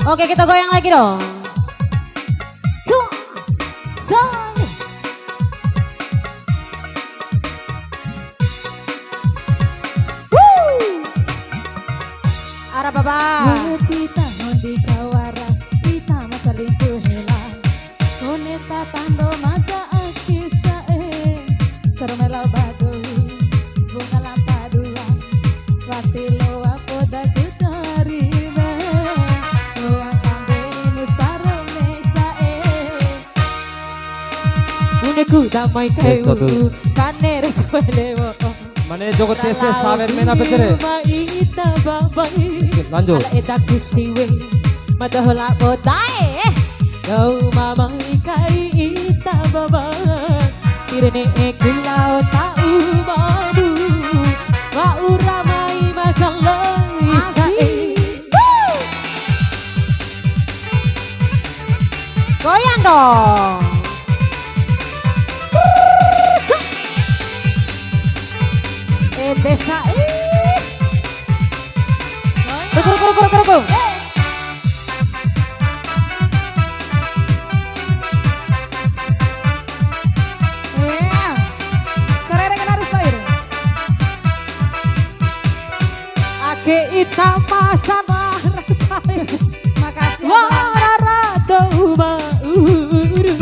Oke, kita goyang lagi dong. Say. Woo. Arah baba. Kita di kawara, kita masa lingkuh helang. Koneta tando mata akisa sermela badu, bunga lampa dua. Wati lo aku dagu tarima, lo akambe musaro mesa Uneku damai kayu, kaner sepelewo. মানে জগতে এসে সাবের মেনা পেছরে lanjut Edaku siwe, madahola botae. Kau mamai kai ita baba, irene ekulau tau madu, wa uramai makalai sae. Goyang dong. Desa Kuru. Ake ita masama rasai. Makasih. Warara douma uru.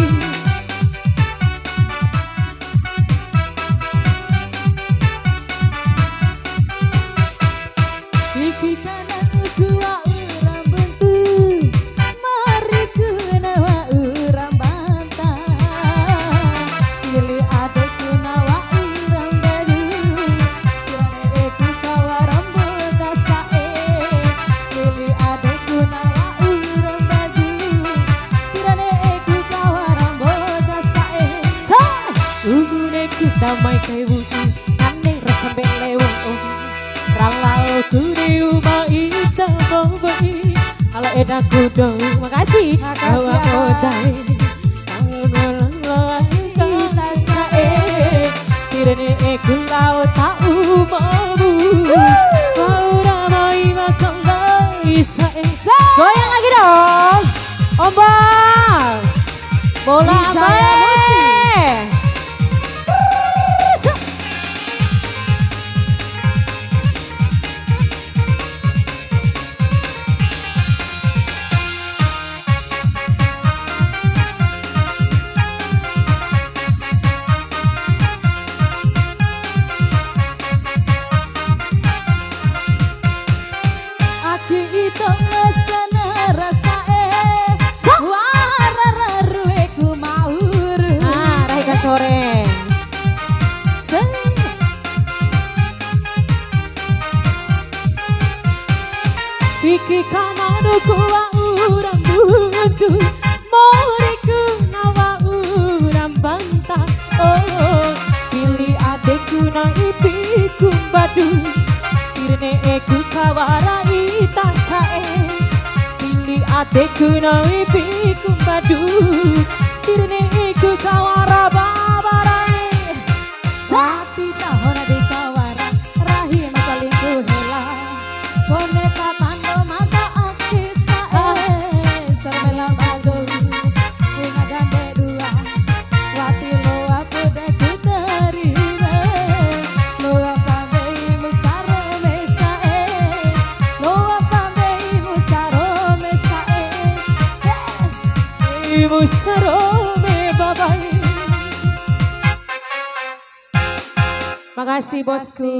Iki kanan dua urang buntu, mari kunawa urang bantah. Pilih adek kunawa urang baru, kirane eku kawaram boda sae. Pilih adek kunawa urang baru, kirane eku kawaram boda sae. Ugune kita mai kai wutu, ane rasa belewo. Ralau kuri uma ita babai, ala eda kudo, makasih. Bawa odai, kangen kita sae, tirene ekulau tau mabu, kau ramai makalai sae. Goyang lagi dong, ombak, bola ambai. Sore Iki kamanu kuwa urang buntu, moriku nawa urang bantah. Oh, pilih adekku na ipiku badu, irene eku kawara ita sae. Pilih adekku na ipiku badu, irene eku kawara babarae. Wati tahona di kawara, rahim selingkuh helang. Boneka tando mata akisa sermela badu, bunga jande dua. Wati lo aku dagu terima, lo apambei musaro mesa lo apambei musaro mesa Musarome babai. Makasih bosku.